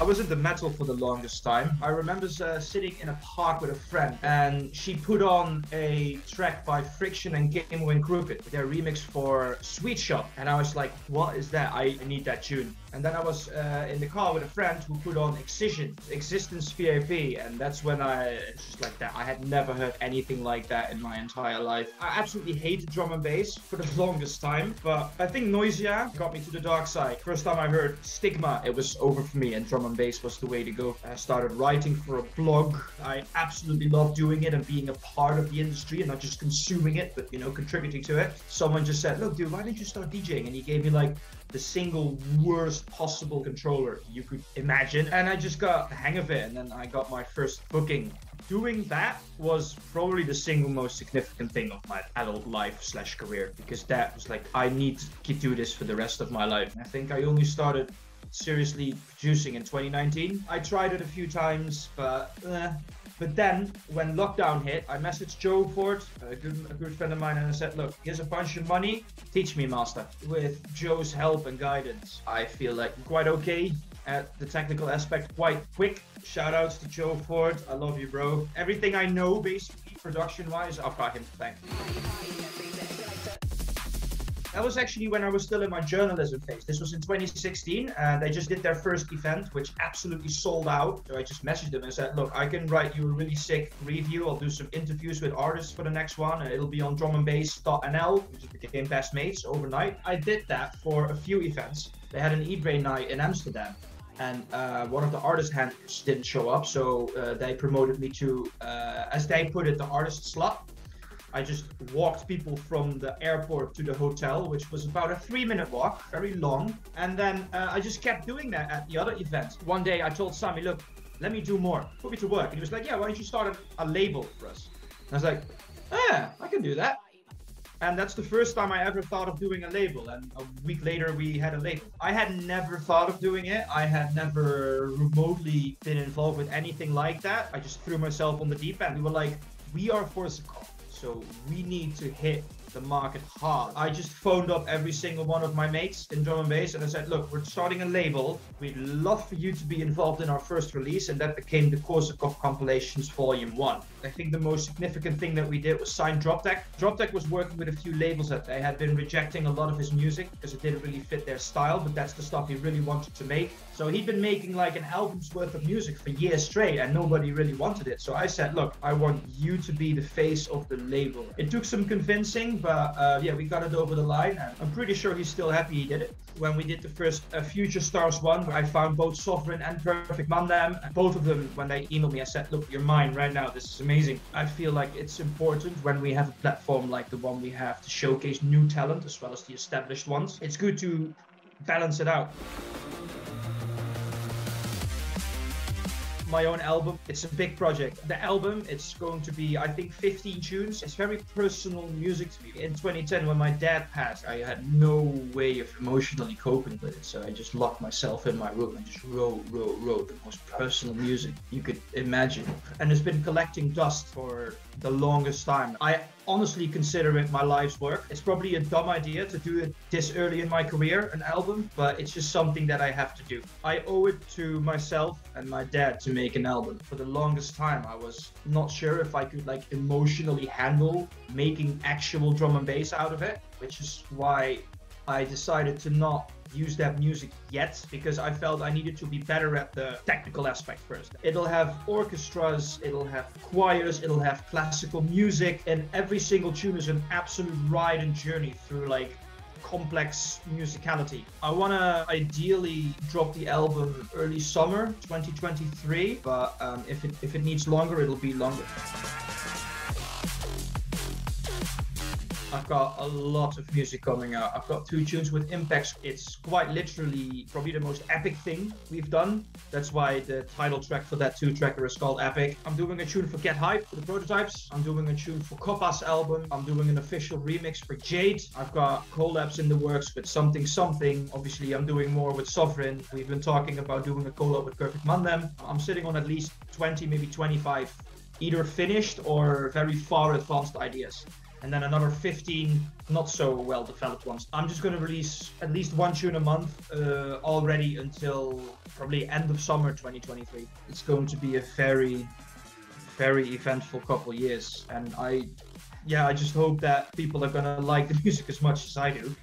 I was into metal for the longest time. I remember sitting in a park with a friend, and she put on a track by Friction and Game and Crooked, their remix for Sweet Shop. And I was like, what is that? I need that tune. And then I was in the car with a friend who put on Excision, Existence VIP, and that's when it's just like that. I had never heard anything like that in my entire life. I absolutely hated drum and bass for the longest time, but I think Noisia got me to the dark side. First time I heard Stigma, it was over for me, and drum and bass was the way to go. I started writing for a blog. I absolutely love doing it and being a part of the industry and not just consuming it, but, you know, contributing to it. Someone just said, look, dude, why don't you start DJing? And he gave me like the single worst possible controller you could imagine. And I just got the hang of it, and then I got my first booking. Doing that was probably the single most significant thing of my adult life / career, because that was like, I need to do this for the rest of my life. I think I only started seriously producing in 2019. I tried it a few times, but then when lockdown hit, I messaged Joe Ford, a good friend of mine, and I said, look, here's a bunch of money, teach me, master. With Joe's help and guidance, I feel like I'm quite okay at the technical aspect, quite quick. Shout outs to Joe Ford, I love you, bro. Everything I know, basically, production wise, I've got him to thank. That was actually when I was still in my journalism phase. This was in 2016, and they just did their first event, which absolutely sold out. So I just messaged them and said, look, I can write you a really sick review. I'll do some interviews with artists for the next one, and it'll be on drumandbass.nl, which became Best Mates overnight. I did that for a few events. They had an eBay night in Amsterdam, and one of the artist handlers didn't show up, so they promoted me to, as they put it, the artist slot. I just walked people from the airport to the hotel, which was about a 3-minute walk, very long. And then I just kept doing that at the other events. One day I told Sami, look, let me do more. Put me to work. And he was like, yeah, why don't you start a label for us? And I was like, yeah, I can do that. And that's the first time I ever thought of doing a label. And a week later, we had a label. I had never thought of doing it. I had never remotely been involved with anything like that. I just threw myself on the deep end. We were like, we are Korsakov, so we need to hit the market hard. I just phoned up every single one of my mates in drum and bass, and I said, look, we're starting a label. We'd love for you to be involved in our first release, and that became the Korsakov Compilations Volume 1. I think the most significant thing that we did was sign Droptek. Droptek was working with a few labels that they had been rejecting a lot of his music because it didn't really fit their style, but that's the stuff he really wanted to make. So he'd been making like an album's worth of music for years straight, and nobody really wanted it. So I said, look, I want you to be the face of the label. It took some convincing, but yeah, we got it over the line, and I'm pretty sure he's still happy he did it. When we did the first Future Stars one, I found both Sovryn and Prfct Mandem. Both of them, when they emailed me, I said, look, you're mine right now. This is amazing. I feel like it's important when we have a platform like the one we have to showcase new talent as well as the established ones. It's good to balance it out. My own album, it's a big project. The album, it's going to be, I think, 15 tunes. It's very personal music to me. In 2010, when my dad passed, I had no way of emotionally coping with it. So I just locked myself in my room and just wrote the most personal music you could imagine. And it's been collecting dust for the longest time. I honestly consider it my life's work. It's probably a dumb idea to do it this early in my career, an album, but it's just something that I have to do. I owe it to myself and my dad to make an album. For the longest time, I was not sure if I could like emotionally handle making actual drum and bass out of it, which is why I decided to not use that music yet, because I felt I needed to be better at the technical aspect first. It'll have orchestras, it'll have choirs, it'll have classical music, and every single tune is an absolute ride and journey through like complex musicality. I want to ideally drop the album early summer 2023, but if it needs longer, it'll be longer. I've got a lot of music coming out. I've got 2 tunes with impacts. It's quite literally probably the most epic thing we've done. That's why the title track for that 2-tracker is called Epic. I'm doing a tune for Get Hype for the prototypes. I'm doing a tune for Koppa's album. I'm doing an official remix for Jade. I've got collabs in the works with Something Something. Obviously, I'm doing more with Sovryn. We've been talking about doing a collab with Prfct Mandem. I'm sitting on at least 20, maybe 25, either finished or very far advanced ideas. and then another 15 not so well developed ones. I'm just going to release at least one tune a month already until probably end of summer 2023. It's going to be a very, very eventful couple years, and I just hope that people are going to like the music as much as I do.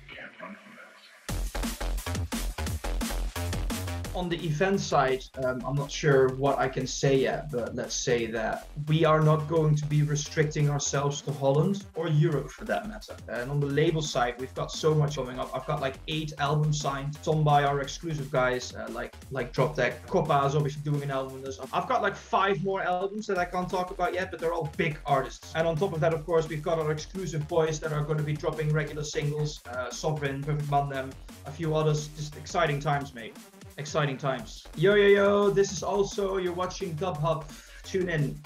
On the event side, I'm not sure what I can say yet, but let's say that we are not going to be restricting ourselves to Holland or Europe for that matter. And on the label side, we've got so much coming up. I've got like 8 albums signed, some by our exclusive guys like Droptek. Koppa is obviously doing an album with us. I've got like 5 more albums that I can't talk about yet, but they're all big artists. And on top of that, of course, we've got our exclusive boys that are going to be dropping regular singles, Sovryn, Prfct Mandem, a few others. Just exciting times, mate. Exciting times. Yo, this is also, you're watching Dub Hub. Tune in.